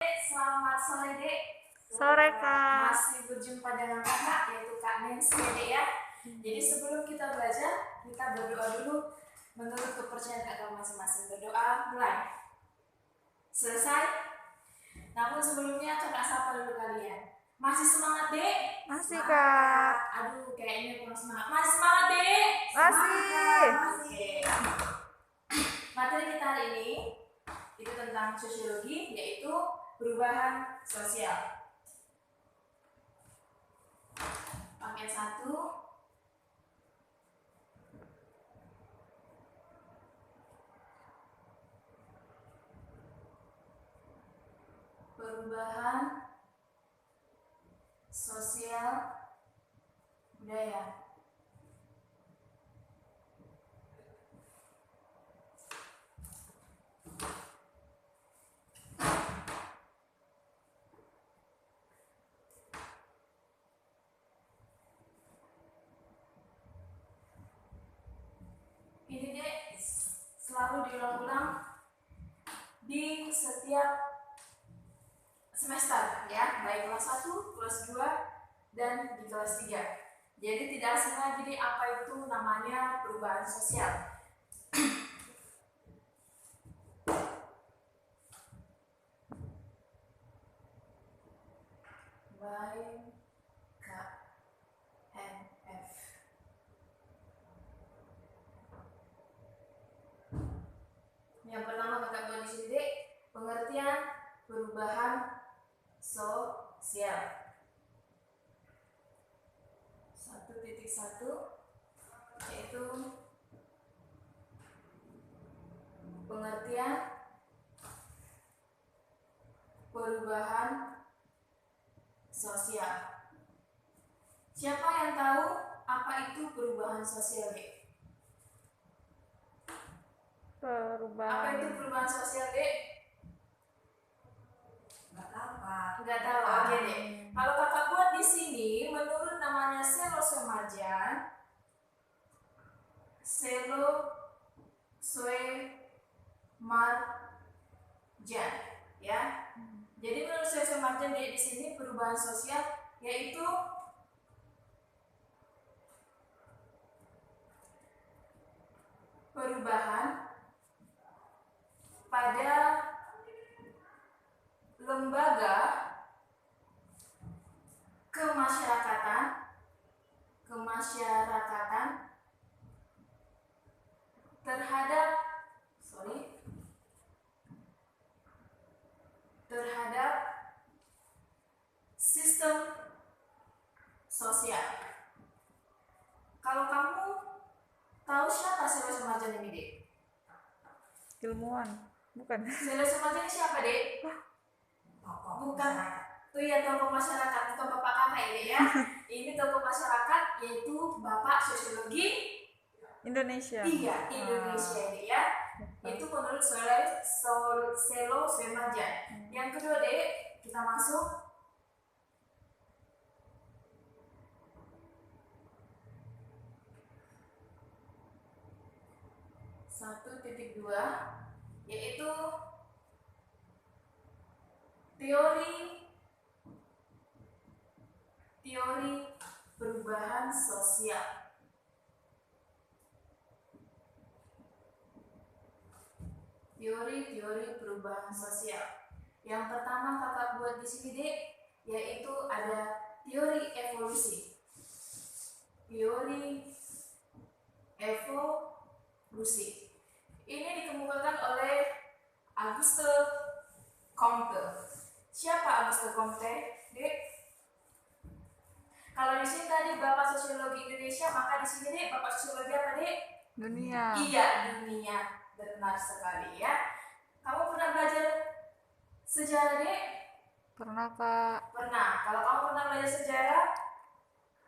Selamat sore Dek. Sore Kak. Masih berjumpa dengan kakak yaitu Kak Nancy Dek ya. Jadi sebelum kita belajar, kita berdoa dulu menurut kepercayaan agama masing-masing. Berdoa mulai. Selesai. Namun sebelumnya kakak sapa dulu kalian. Masih semangat Dek? Masih Semangat, Kak. Aduh kayaknya kurang semangat. Masih semangat Dek? Masih. Oke. Materi kita hari ini itu tentang sosiologi, yaitu perubahan sosial. Paket 1. Perubahan sosial budaya. Ini Dek selalu diulang-ulang di setiap semester ya, baik kelas 1, kelas 2, dan di kelas 3. Jadi tidak asing lagi Dek apa itu namanya perubahan sosial. Baik KNF. Yang pertama kakak buat di sini Dek, pengertian perubahan sosial. 1.1 yaitu pengertian perubahan sosial. Siapa yang tahu apa itu perubahan sosial Dek? Apa itu perubahan sosial Dek? Nggak tahu. Oke Dek. Kalau kakak buat di sini, menurut namanya Selo-Semajan, ya. Jadi menurut Selo-Semajan di sini perubahan sosial yaitu perubahan pada lembaga kemasyarakatan terhadap sistem sosial. Kalau kamu tahu siapa Selo-Semajan ini Dek? Ilmuwan, bukan? Selo-Semajan siapa Dek? Bukan. Tuh ya, tokoh masyarakat, bukan bapak kakak ini ya. Ini tokoh masyarakat yaitu bapak sosiologi Indonesia. Iya, Indonesia ini ya. Itu menurut Selo-Semajan. Yang kedua Dek, kita masuk. Satu titik dua yaitu teori perubahan sosial. Teori perubahan sosial. Yang pertama kakak buat di sini Dek, yaitu ada teori evolusi. Teori evolusi. Ini dikemukakan oleh Auguste Comte. Siapa Auguste Comte, Dek? Kalau di sini tadi Bapak Sosiologi Indonesia, maka di sini Dek Bapak Sosiologi apa Dek? Dunia. Iya, dunia. Benar sekali ya. Kamu pernah belajar sejarah Dek? Pernah Kak. Pernah. Kalau kamu pernah belajar sejarah,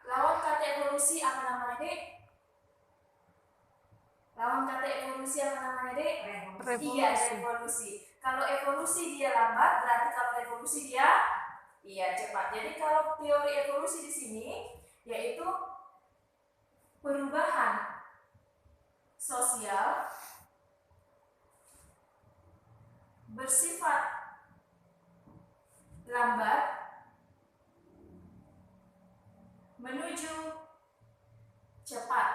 lawan kata evolusi apa namanya Dek? Lawan kata evolusi apa namanya Dek? Revolusi. Iya, revolusi. Kalau evolusi dia lambat, berarti kalau revolusi dia cepat. Jadi kalau teori evolusi di sini yaitu perubahan sosial bersifat lambat menuju cepat.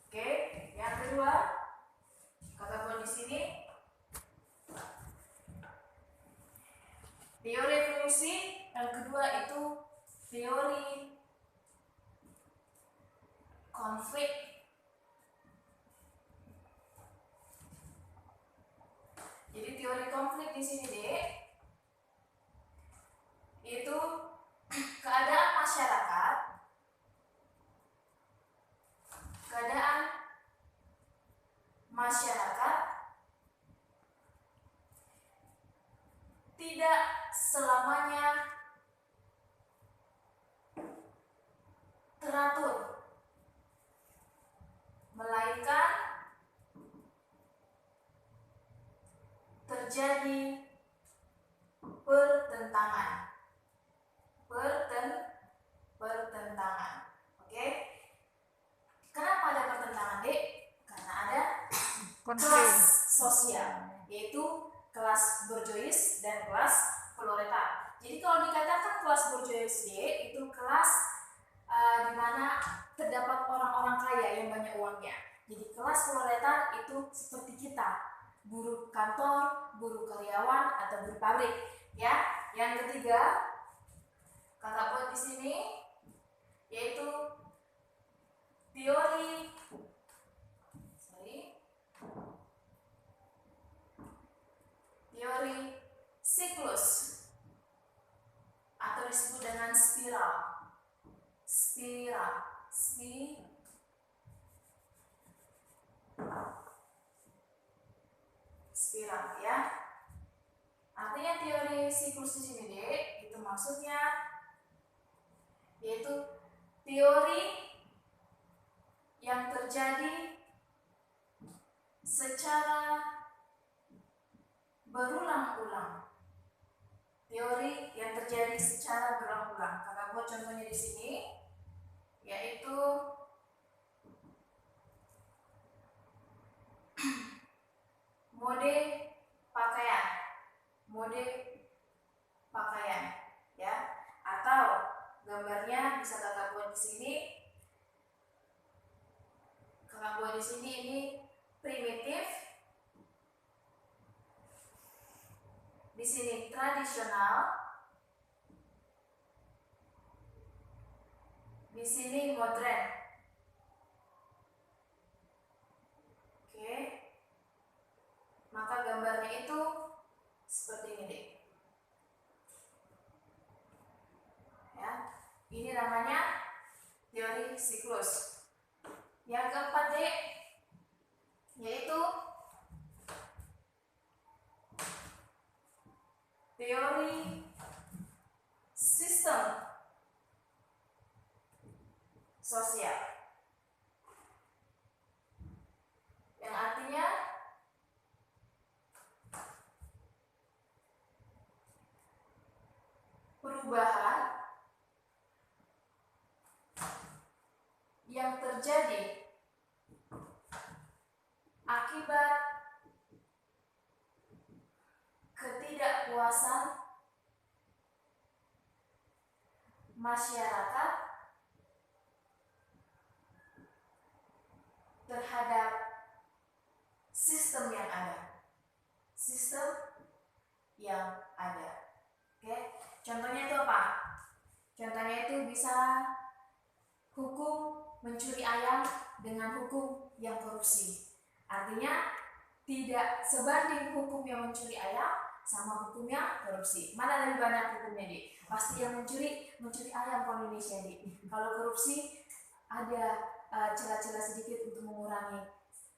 Oke, yang kedua, kata buat di sini teori evolusi. Yang kedua itu teori konflik. Jadi teori konflik di sini, Dek, itu keadaan masyarakat, tidak selamanya teratur, melainkan terjadi pertentangan. Oke? Kenapa ada pertentangan, Dek? Karena ada Konflik. kelas sosial, yaitu kelas borjuis dan kelas proletar. Jadi kalau dikatakan kelas borjuis, Dek, itu kelas di mana terdapat orang-orang kaya yang banyak uangnya. Jadi kelas proletar itu seperti kita, buruh kantor, buruh karyawan, atau buruh pabrik. Ya, yang ketiga, kakak buat di sini, yaitu teori siklus atau disebut dengan spiral. Spiral, ya. Artinya teori siklus di sini, Dek, itu maksudnya yaitu teori yang terjadi secara berulang-ulang. Teori yang terjadi secara berulang-ulang. Kakak buat contohnya di sini, yaitu mode pakaian, ya. Atau gambarnya bisa kakak buat di sini. Kakak buat di sini ini primitif, di sini tradisional, di sini modern. Oke, maka gambarnya itu seperti ini, Dek. Ya, ini namanya teori siklus. Yang keempat, Dek, yaitu teori sistem sosial, yang artinya perubahan yang terjadi akibat ketidakpuasan masyarakat terhadap sistem yang ada. Oke, contohnya itu apa? Contohnya itu bisa hukum mencuri ayam dengan hukum yang korupsi. Artinya tidak sebanding hukum yang mencuri ayam sama hukum yang korupsi. Mana lebih banyak hukumnya, Dik? Pasti yang mencuri ayam kalau Indonesia, Dik. Kalau korupsi ada celah-celah sedikit untuk mengurangi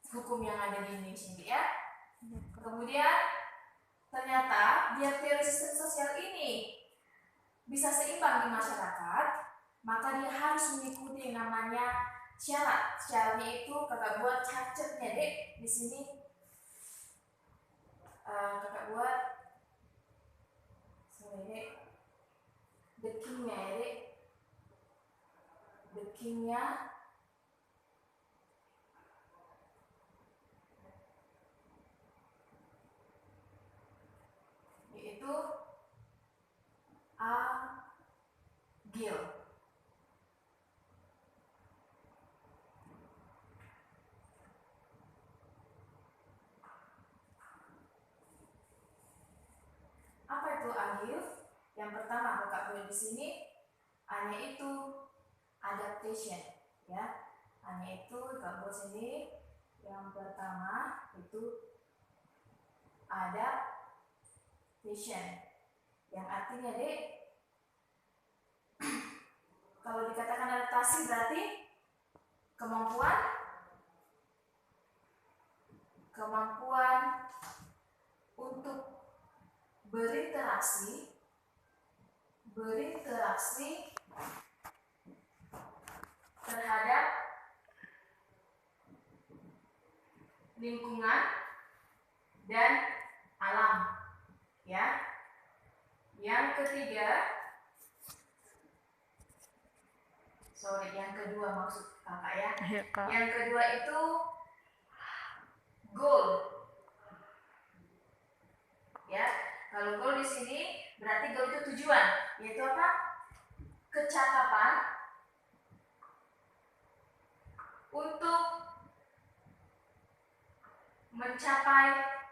hukum yang ada di Indonesia, Dik, ya. Kemudian ternyata biar teori sistem sosial ini bisa seimbang di masyarakat, maka dia harus mengikuti yang namanya syarat. Syaratnya itu kakak buat catatnya, Dek, di sini. Kakak buat dekingnya, ya, Dek. Dekingnya yaitu bentuk adjective. Yang pertama kakak buat di sini, A-nya itu adaptation, ya. A-nya itu kakak buat sini. Yang pertama itu adaptation, yang artinya dek, kalau dikatakan adaptasi berarti kemampuan untuk berinteraksi terhadap lingkungan dan alam, ya. Yang kedua maksud kakak ya. Iya, Kak. Yang kedua itu goal, ya. Kalau goal di sini berarti goal itu tujuan, yaitu apa? Kecakapan untuk mencapai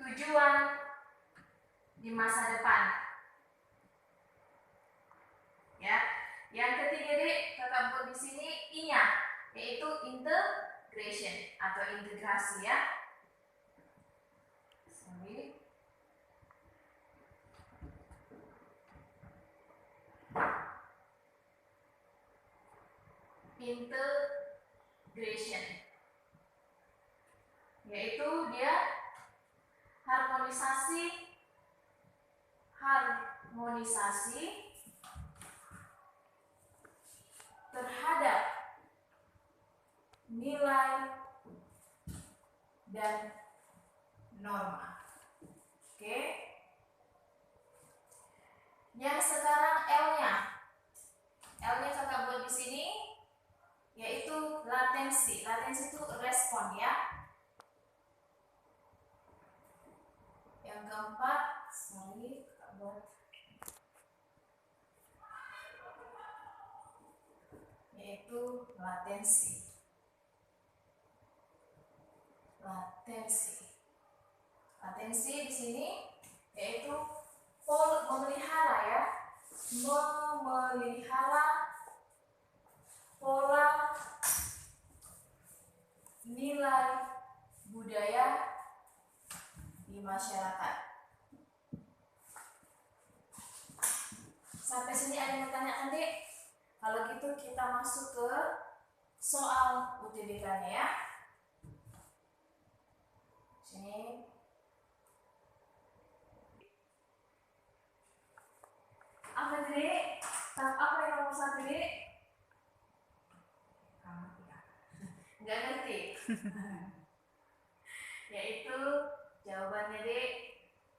tujuan di masa depan, ya. Yang ketiga dek, kakak buat di sini I-nya, yaitu integration atau integrasi, ya. Sorry. Integration, yaitu dia harmonisasi terhadap nilai dan norma. Oke. Yang sekarang L-nya kakak buat di sini, yaitu latensi. Latensi itu respon, ya. Yang keempat, kakak buat, yaitu latensi. Latensi di sini yaitu memelihara, ya. Memelihara pola nilai budaya di masyarakat. Sampai sini ada yang bertanya, Dek? Kalau gitu kita masuk ke soal UTBK-nya, ya. Sini. Apa Dek? Tahap apa yang nomor 1, Dek? Nggak ngerti. Yaitu jawabannya Dek,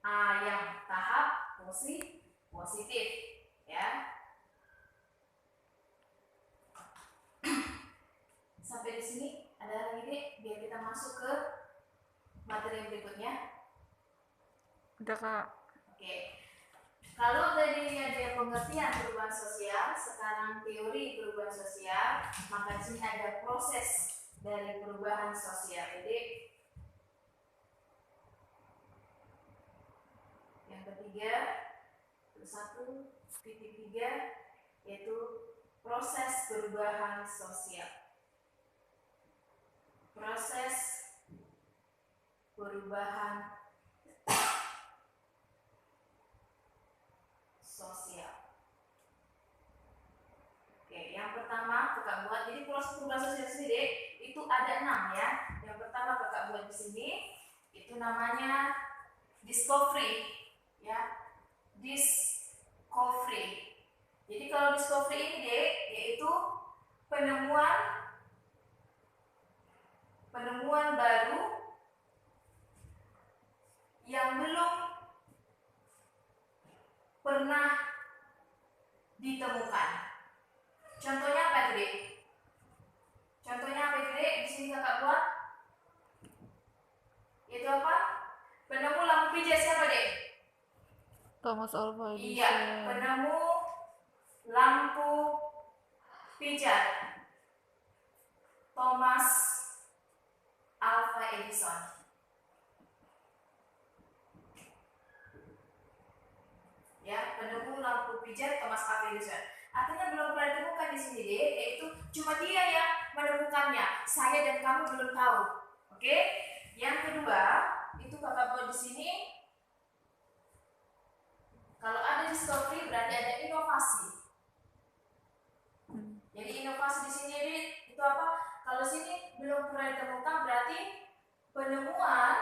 A yang tahap positif, ya. Sampai di sini ada lagi Dek, biar kita masuk ke materi berikutnya. Udah, Kak. Oke. Kalau tadi ada pengertian perubahan sosial, sekarang teori perubahan sosial, maka di sini ada proses dari perubahan sosial. Jadi yang ketiga, 1.3, yaitu proses perubahan sosial. Proses perubahan sosial. Oke, yang pertama kakak buat, jadi proses perubahan sosial sendiri itu ada 6, ya. Yang pertama kakak buat di sini itu namanya discovery, ya. Discovery. Jadi kalau discovery ini Dek, yaitu penemuan baru yang belum pernah ditemukan. Contohnya apa itu Dek? Di sini kakak buat. Itu apa? Penemu lampu pijat siapa Dek? Thomas Alva Edison. Iya, penemu lampu pijat Thomas Alva Edison. Edison. Artinya belum pernah ditemukan di sini deh, yaitu cuma dia yang menemukannya. Saya dan kamu belum tahu. Oke? Yang kedua, itu kakak buat di sini. Kalau ada discovery berarti ada inovasi. Jadi inovasi di sini itu apa? Kalau sini belum pernah ditemukan berarti penemuan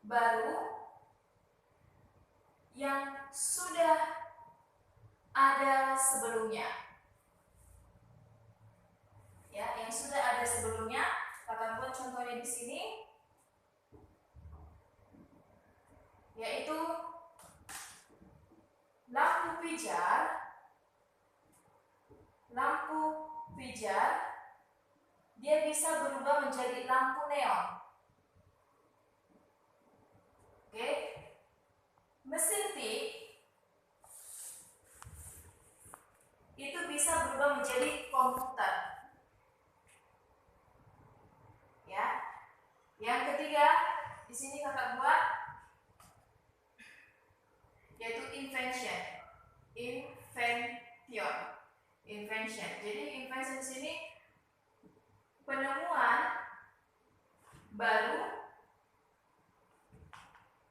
baru yang sudah ada sebelumnya. Ya, yang sudah ada sebelumnya. Kakak buat contohnya di sini, yaitu lampu pijar dia bisa berubah menjadi lampu neon. Oke. Mesin tik itu bisa berubah menjadi komputer. Ya. Yang ketiga, di sini kakak buat yaitu invention. Jadi invention di sini penemuan baru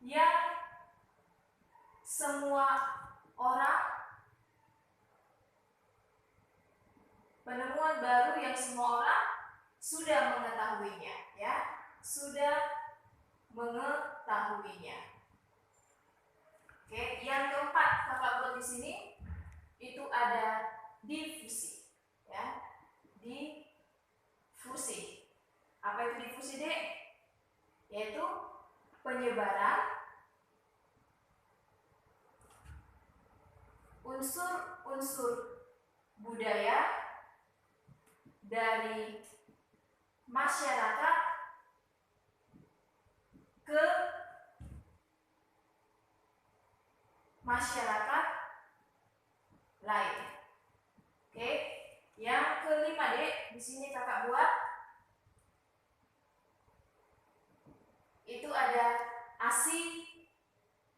yang semua orang sudah mengetahuinya, ya, sudah mengetahuinya. Oke, yang keempat kakak buat di sini itu ada difusi, ya, difusi. Apa itu difusi, Dek? Yaitu penyebaran unsur-unsur budaya dari masyarakat ke masyarakat lain. Oke, yang kelima, Dek, di sini kakak buat itu ada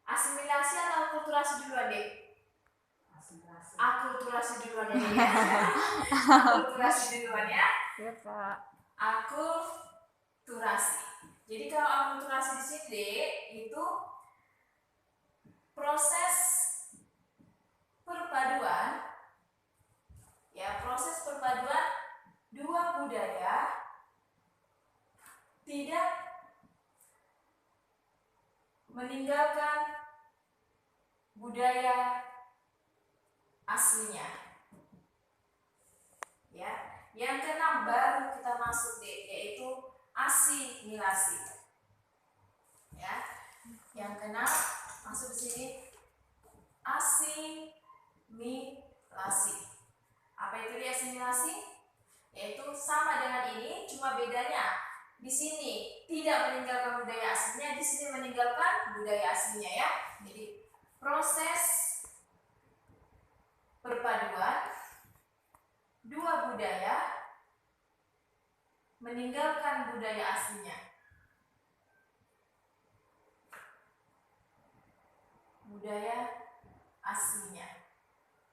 asimilasi atau akulturasi duluan, Dek? Akulturasi duluan ya. Akulturasi duluan ya. Ya, Pak. Akulturasi. Jadi kalau akulturasi di sini itu proses perpaduan, ya, proses perpaduan dua budaya tidak meninggalkan budaya aslinya. Ya, yang keenam baru kita masuk yaitu asimilasi. Ya, yang keenam masuk di sini asimilasi. Apa itu asimilasi? Yaitu sama dengan ini, cuma bedanya di sini tidak meninggalkan budaya aslinya, di sini meninggalkan budaya aslinya, ya. Jadi proses perpaduan dua budaya meninggalkan budaya aslinya. Budaya aslinya.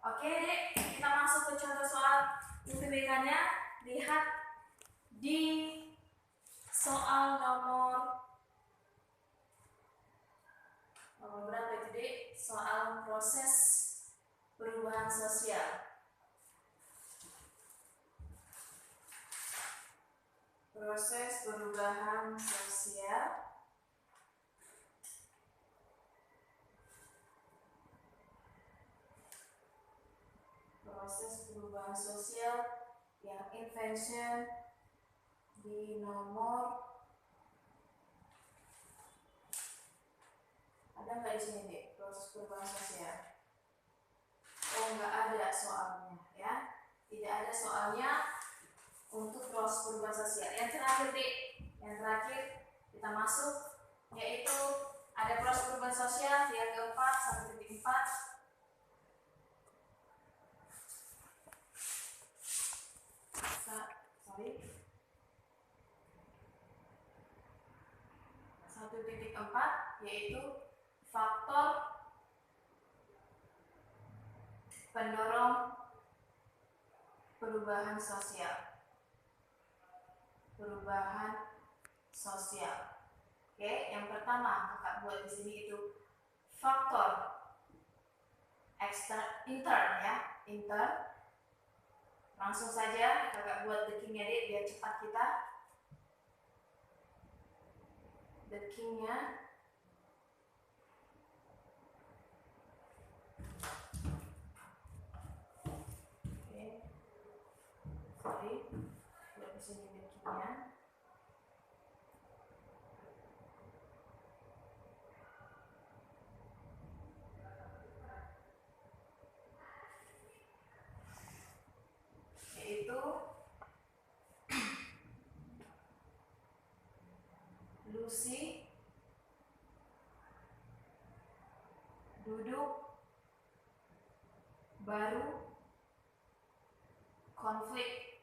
Oke, Dek, kita masuk ke contoh soal UTBK-nya. Lihat di soal nomor berapa itu, Dek? Soal proses perubahan sosial. Proses perubahan sosial. Proses perubahan sosial yang invention di nomor, ada nggak di sini, Dek? Proses perubahan sosial. Oh, nggak ada soalnya, ya. Tidak ada soalnya untuk proses perubahan sosial. Yang terakhir, Dek, yang terakhir kita masuk yaitu ada proses perubahan sosial yang keempat 1.4. Sorry. 1.4 yaitu faktor pendorong perubahan sosial. Perubahan sosial. Oke, yang pertama kakak buat di sini itu faktor intern ya, intern. Langsung saja kakak buat dekingnya deh biar cepat kita. Dekingnya oke, sorry, buat di sini dekingnya. Yaitu Lucy duduk baru konflik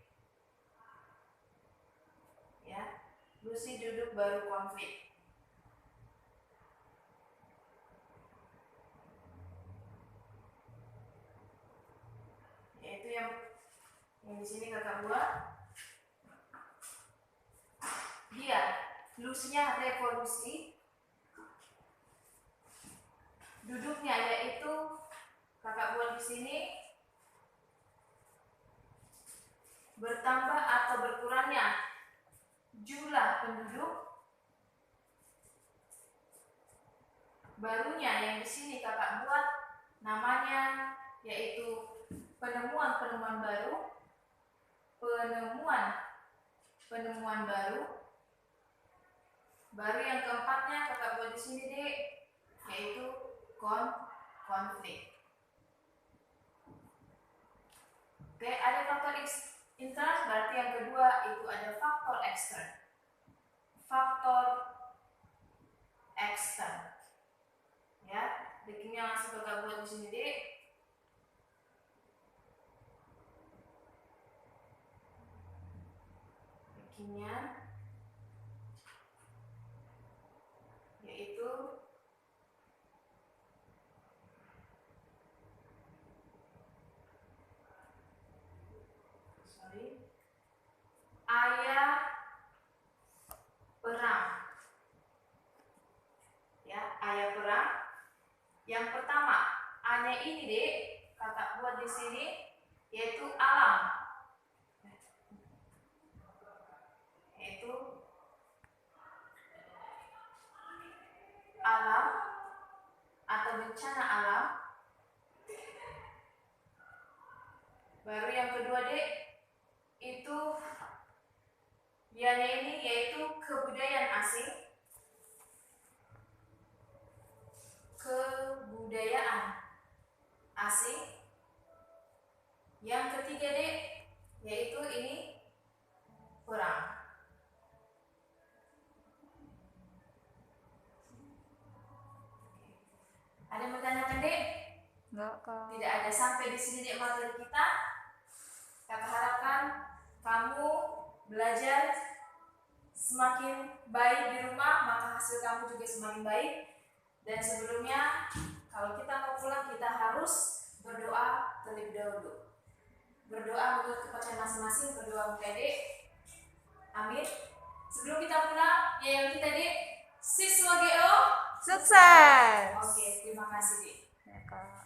ya. Lucy duduk baru konflik. Yaitu yang di sini kakak buat. Dia Lucy-nya revolusi. Duduknya yaitu kakak buat di sini bertambah atau berkurangnya jumlah penduduk. Barunya yang di sini kakak buat namanya yaitu penemuan baru. Penemuan baru. Baru yang keempatnya kakak buat di sini deh, yaitu konflik. Oke, ada faktor intern, berarti yang kedua itu ada faktor ekstern. Faktor ekstern. Ya, dekingnya langsung kakak buat di sini deh. Dekingnya yaitu ayah perang. Ya, ayah perang. Yang pertama, A-nya ini deh kakak buat di sini yaitu alam. Yaitu alam atau bencana alam. Baru yang kedua deh itu dianya ini yaitu kebudayaan asing. Kebudayaan asing. Yang ketiga deh yaitu ini perang. Ada yang bertanyakan dek? Enggak, Kak. Tidak ada. Sampai di sini dek materi kita. Kakak harapkan kamu belajar semakin baik di rumah, maka hasil kamu juga semakin baik. Dan sebelumnya, kalau kita mau pulang, kita harus berdoa terlebih dahulu. Berdoa menurut kepercayaan masing-masing, berdoa untuk adik. Amin. Sebelum kita pulang, ya yang kita dek, siswa GO Sukses. Oke, terima kasih dek. Ya, Kak.